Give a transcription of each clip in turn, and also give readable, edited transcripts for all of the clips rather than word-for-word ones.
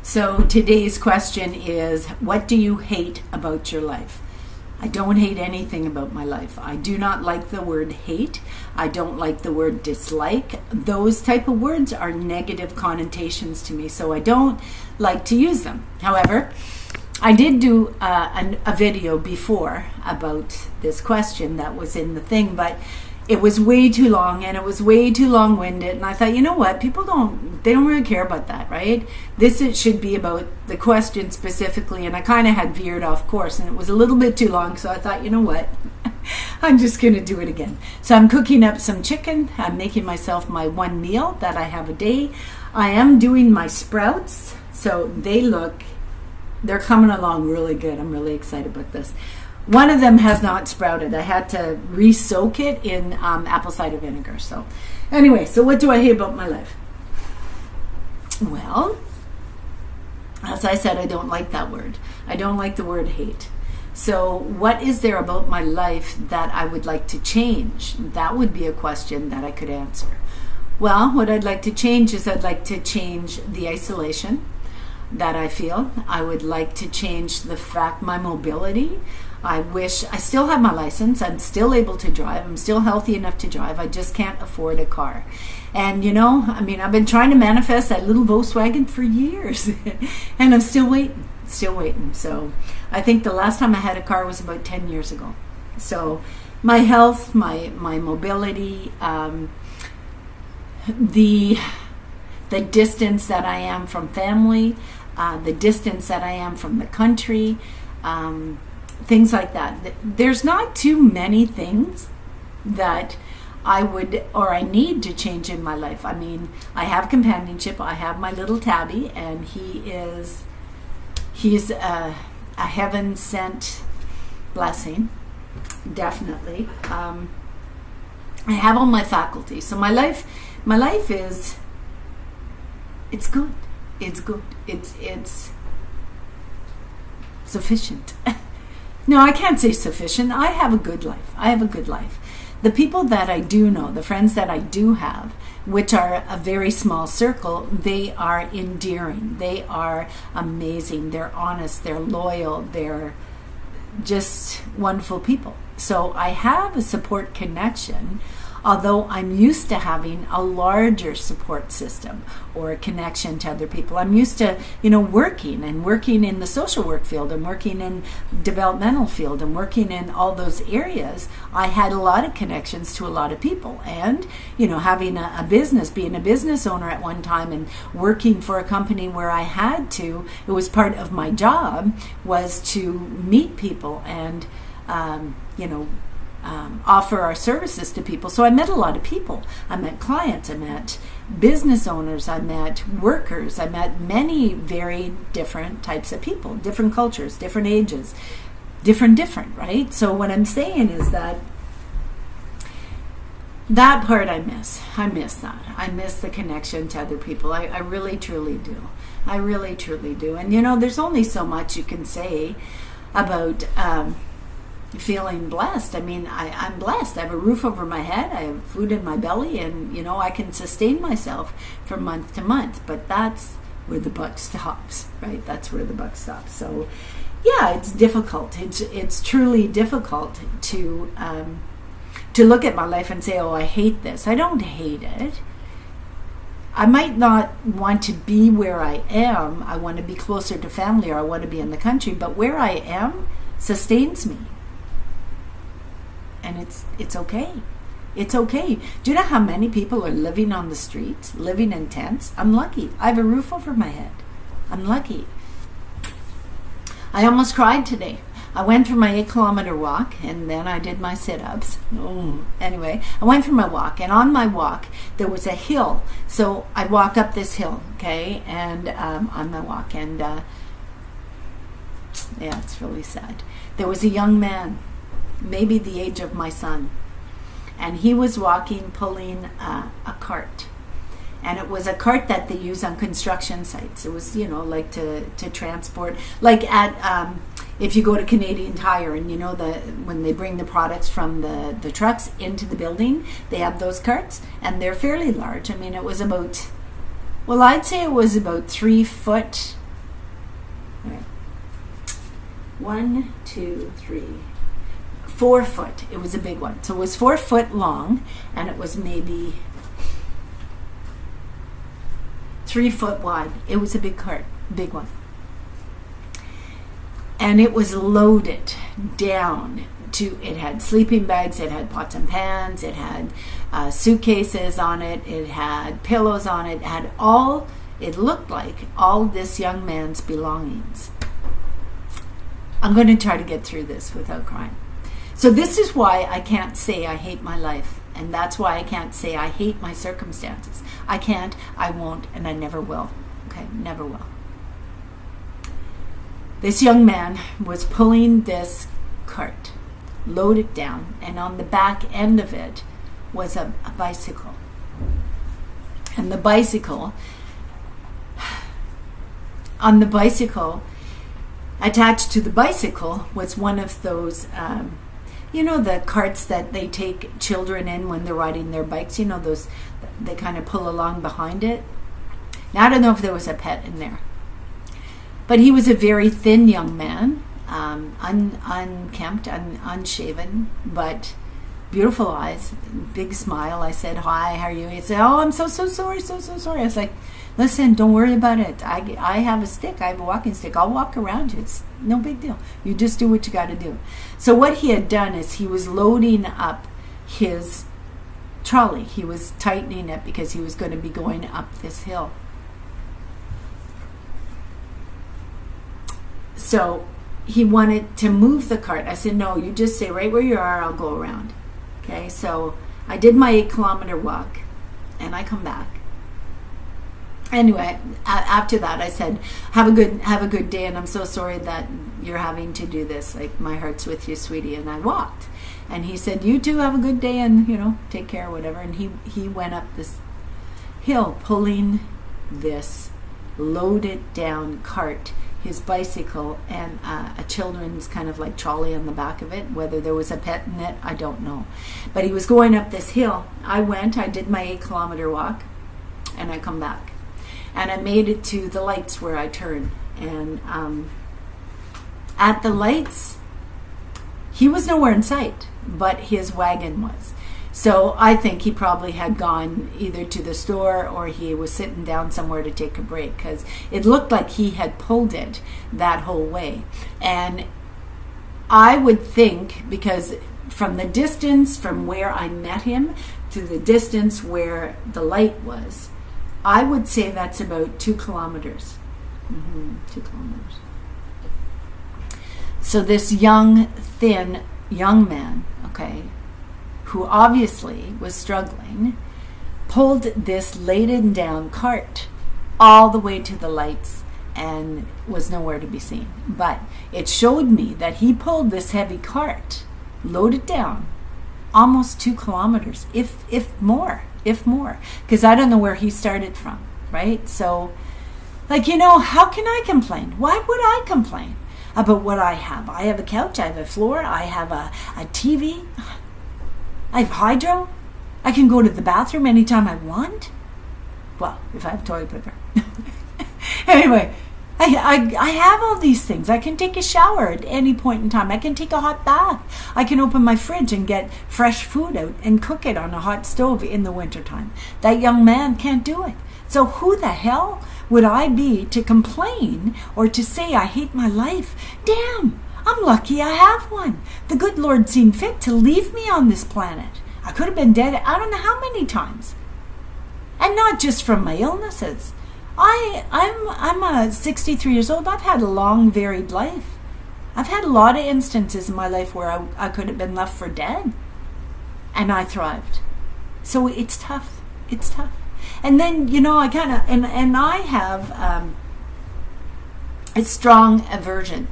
So today's question is, what do you hate about your life? I don't hate anything about my life. I do not like the word hate. I don't like the word dislike. Those type of words are negative connotations to me, so I don't like to use them. However, I did do a video before about this question that was in the thing, but it was way too long and it was way too long-winded, and I thought, you know what, people don't really care about that, right? It should be about the question specifically, and I kind of had veered off course and it was a little bit too long, so I thought, you know what, I'm just going to do it again. So I'm cooking up some chicken. I'm making myself my one meal that I have a day. I am doing my sprouts, so they're coming along really good. I'm really excited about this. One of them has not sprouted. I had to re-soak it in apple cider vinegar. So anyway, so what do I hate about my life? Well, as I said, I don't like that word. I don't like the word hate. So what is there about my life that I would like to change? That would be a question that I could answer. Well, what I'd like to change is I'd like to change the isolation that I feel. I would like to change the fact, my mobility. I wish I still have my license. I'm still able to drive. I'm still healthy enough to drive. I just can't afford a car. And I've been trying to manifest that little Volkswagen for years and I'm still waiting. So I think the last time I had a car was about 10 years ago. So my health, my mobility, the distance that I am from family, the distance that I am from the country, things like that. There's not too many things that I would or I need to change in my life. I mean, I have companionship. I have my little Tabby, and he's a heaven sent blessing, definitely. I have all my faculties. So my life is, it's good. It's good. It's sufficient. No, I can't say sufficient. I have a good life. The people that I do know, the friends that I do have, which are a very small circle, they are endearing. They are amazing. They're honest. They're loyal. They're just wonderful people. So I have a support connection, although I'm used to having a larger support system or a connection to other people. I'm used to, working in the social work field and working in developmental field and working in all those areas. I had a lot of connections to a lot of people, and, having a business, being a business owner at one time and working for a company where I had to, it was part of my job, was to meet people and, offer our services to people. So I met a lot of people. I met clients, I met business owners, I met workers, I met many very different types of people, different cultures, different ages, different, right? So what I'm saying is that part I miss. I miss that. I miss the connection to other people. I really, truly do. I really, truly do. And there's only so much you can say about feeling blessed. I mean, I'm blessed. I have a roof over my head. I have food in my belly, and I can sustain myself from month to month. But that's where the buck stops, right? That's where the buck stops. So, yeah, it's difficult. It's truly difficult to look at my life and say, "Oh, I hate this." I don't hate it. I might not want to be where I am. I want to be closer to family, or I want to be in the country. But where I am sustains me. And it's okay. It's okay. Do you know how many people are living on the streets, living in tents? I'm lucky. I have a roof over my head. I'm lucky. I almost cried today. I went for my 8-kilometer walk, and then I did my sit-ups. Anyway, I went for my walk, and on my walk, there was a hill. So I walk up this hill, okay, and on my walk, and it's really sad. There was a young man, maybe the age of my son, and he was walking, pulling a cart, and it was a cart that they use on construction sites. It was, like to transport, like at if you go to Canadian Tire, and when they bring the products from the trucks into the building, they have those carts, and they're fairly large. I mean, it was about, I'd say it was about 3 foot All right. 1, 2, 3, 4 foot. It was a big one. So it was 4 foot long, and it was maybe 3 foot wide. It was a big cart, big one. And it was loaded down to, it had sleeping bags, it had pots and pans, it had suitcases on it, it had pillows on it, it had all, it looked like all this young man's belongings. I'm going to try to get through this without crying. So this is why I can't say I hate my life. And that's why I can't say I hate my circumstances. I can't, I won't, and I never will. Okay, never will. This young man was pulling this cart, loaded down, and on the back end of it was a bicycle. And the bicycle, on the bicycle, attached to the bicycle was one of those, the carts that they take children in when they're riding their bikes. Those, they kind of pull along behind it. Now, I don't know if there was a pet in there. But he was a very thin young man, unkempt, unshaven, but beautiful eyes, big smile. I said, "Hi, how are you?" He said, "Oh, I'm so sorry, so sorry." I was like, "Listen, don't worry about it. I have a stick. I have a walking stick. I'll walk around you. It's no big deal. You just do what you got to do." So what he had done is he was loading up his trolley. He was tightening it because he was going to be going up this hill. So he wanted to move the cart. I said, "No, you just stay right where you are. I'll go around." Okay, so I did my 8-kilometer walk, and I come back. Anyway, after that, I said, have a good day, and I'm so sorry that you're having to do this. Like, my heart's with you, sweetie. And I walked. And he said, "You too, have a good day, and, take care," whatever. And he went up this hill pulling this loaded down cart, his bicycle, and a children's kind of like trolley on the back of it. Whether there was a pet in it, I don't know. But he was going up this hill. I did my 8-kilometer walk, and I come back. And I made it to the lights where I turned. And at the lights, he was nowhere in sight, but his wagon was. So I think he probably had gone either to the store or he was sitting down somewhere to take a break, because it looked like he had pulled it that whole way. And I would think, because from the distance from where I met him to the distance where the light was, I would say that's about 2 kilometers. 2 kilometers. So this thin young man, okay, who obviously was struggling, pulled this laden down cart all the way to the lights and was nowhere to be seen. But it showed me that he pulled this heavy cart, loaded down, almost 2 kilometers, if more, because I don't know where he started from, right? So, how can I complain? Why would I complain about what I have? I have a couch, I have a floor, I have a TV, I have hydro. I can go to the bathroom anytime I want. Well, if I have toilet paper. Anyway, I have all these things. I can take a shower at any point in time. I can take a hot bath. I can open my fridge and get fresh food out and cook it on a hot stove in the wintertime. That young man can't do it. So who the hell would I be to complain or to say I hate my life? Damn! I'm lucky I have one. The good Lord seen fit to leave me on this planet. I could have been dead I don't know how many times. And not just from my illnesses. I'm 63 years old. I've had a long, varied life. I've had a lot of instances in my life where I could have been left for dead. And I thrived. So it's tough. It's tough. And then, I kind of, and I have a strong aversion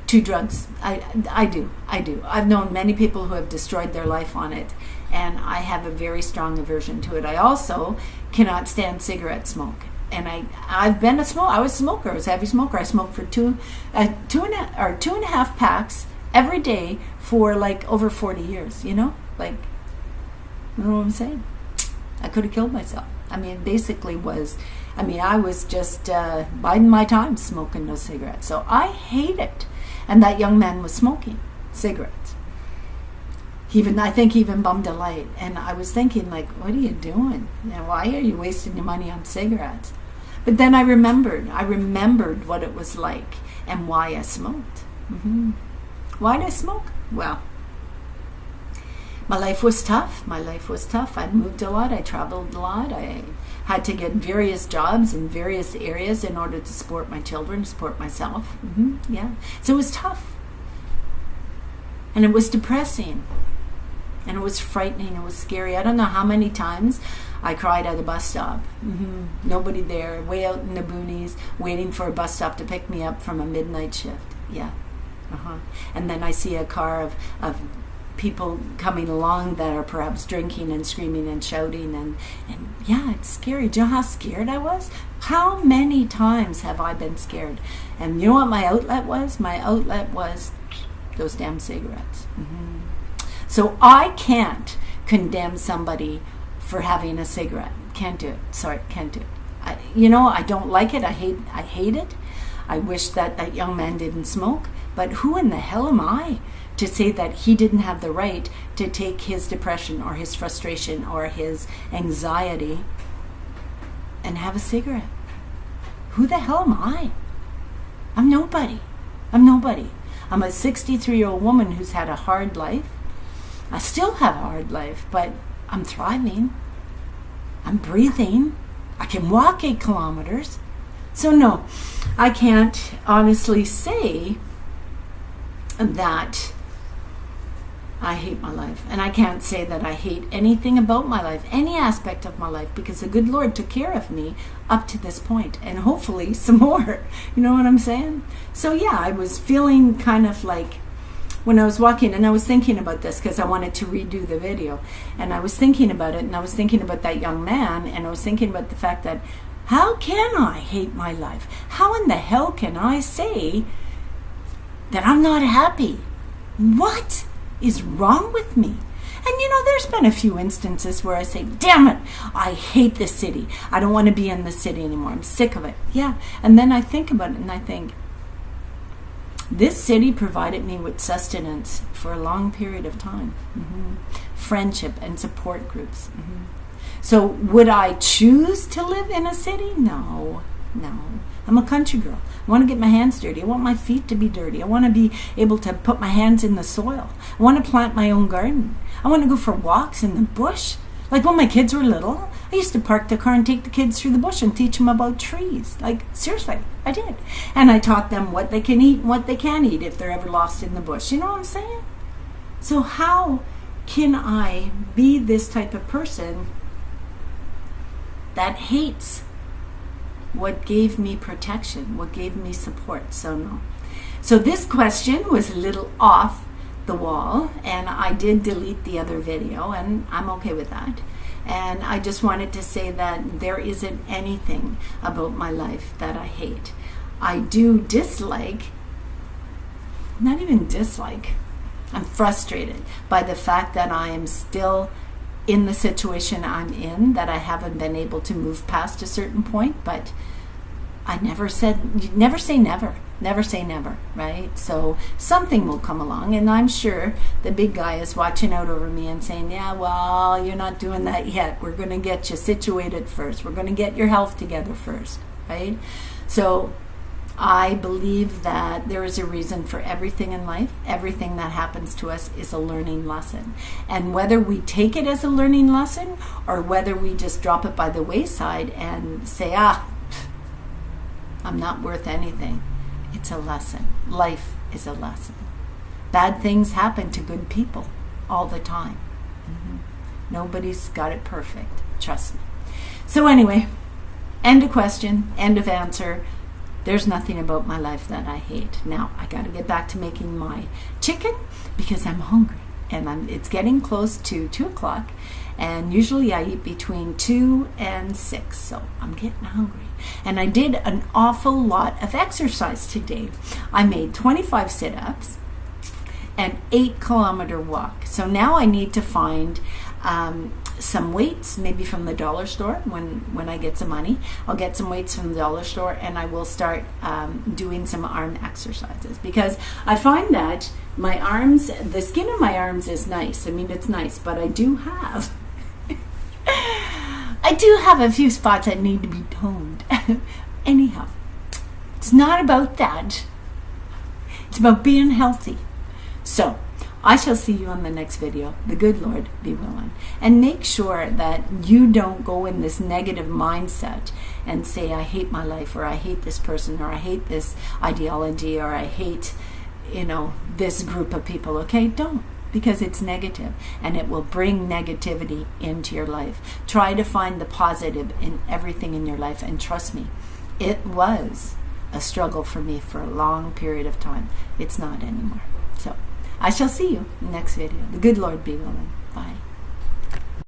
to drugs. I do. I've known many people who have destroyed their life on it, and I have a very strong aversion to it. I also cannot stand cigarette smoke, and I've been a smoker. I was a smoker. I was a heavy smoker. I smoked for two and a half packs every day for over 40 years. You know what I'm saying? I could have killed myself. I mean, basically was I mean, I was just biding my time smoking those cigarettes. So I hate it. And that young man was smoking cigarettes. I think he even bummed a light. And I was thinking, like, what are you doing? Why are you wasting your money on cigarettes? But then I remembered what it was like and why I smoked. Why did I smoke? Well, my life was tough. I moved a lot. I traveled a lot. I had to get various jobs in various areas in order to support my children, support myself. Yeah. So it was tough. And it was depressing. And it was frightening. It was scary. I don't know how many times I cried at a bus stop. Nobody there, way out in the boonies, waiting for a bus stop to pick me up from a midnight shift. Yeah. And then I see a car of people coming along that are perhaps drinking and screaming and shouting. And yeah, it's scary. Do you know how scared I was? How many times have I been scared? And you know what my outlet was? My outlet was those damn cigarettes. So I can't condemn somebody for having a cigarette. Can't do it. Sorry, can't do it. I don't like it. I hate it. I wish that young man didn't smoke. But who in the hell am I to say that he didn't have the right to take his depression or his frustration or his anxiety and have a cigarette? Who the hell am I? I'm nobody. I'm a 63-year-old woman who's had a hard life. I still have a hard life, but I'm thriving. I'm breathing. I can walk 8 kilometers. So no, I can't honestly say that I hate my life. And I can't say that I hate anything about my life, any aspect of my life, because the good Lord took care of me up to this point, and hopefully some more. You know what I'm saying? So yeah, I was feeling kind of like, when I was walking, and I was thinking about this because I wanted to redo the video, and I was thinking about it, and I was thinking about that young man, and I was thinking about the fact that how can I hate my life? How in the hell can I say that I'm not happy? What is wrong with me? And there's been a few instances where I say, damn it, I hate this city. I don't want to be in this city anymore. I'm sick of it. Yeah. And then I think about it and I think, this city provided me with sustenance for a long period of time. Friendship and support groups. So would I choose to live in a city? No. I'm a country girl. I want to get my hands dirty. I want my feet to be dirty. I want to be able to put my hands in the soil. I want to plant my own garden. I want to go for walks in the bush. Like when my kids were little, I used to park the car and take the kids through the bush and teach them about trees. Like, seriously, I did. And I taught them what they can eat and what they can't eat if they're ever lost in the bush. You know what I'm saying? So how can I be this type of person that hates what gave me protection, what gave me support? So no. So this question was a little off the wall, and I did delete the other video, and I'm okay with that. And I just wanted to say that there isn't anything about my life that I hate. I do dislike, not even dislike, I'm frustrated by the fact that I am still in the situation I'm in, that I haven't been able to move past a certain point, but I never say never. Never say never, right? So something will come along, and I'm sure the big guy is watching out over me and saying, yeah, well, you're not doing that yet. We're going to get you situated first. We're going to get your health together first, right? So I believe that there is a reason for everything in life. Everything that happens to us is a learning lesson. And whether we take it as a learning lesson or whether we just drop it by the wayside and say, I'm not worth anything, it's a lesson. Life is a lesson. Bad things happen to good people all the time. Nobody's got it perfect. Trust me. So anyway, end of question, end of answer. There's nothing about my life that I hate. Now, I got to get back to making my chicken because I'm hungry. And it's getting close to 2 o'clock. And usually I eat between 2 and 6. So I'm getting hungry. And I did an awful lot of exercise today. I made 25 sit-ups and 8-kilometer walk. So now I need to find some weights, maybe from the dollar store when I get some money. I'll get some weights from the dollar store, and I will start doing some arm exercises, because I find that my arms, the skin of my arms is nice. I mean, it's nice, but I do have a few spots that need to be toned. Anyhow, it's not about that. It's about being healthy. So I shall see you on the next video. The good Lord be willing. And make sure that you don't go in this negative mindset and say, I hate my life, or I hate this person, or I hate this ideology, or I hate, this group of people. Okay? Don't. Because it's negative, and it will bring negativity into your life. Try to find the positive in everything in your life, and trust me, it was a struggle for me for a long period of time. It's not anymore. So I shall see you in the next video. The good Lord be willing. Bye.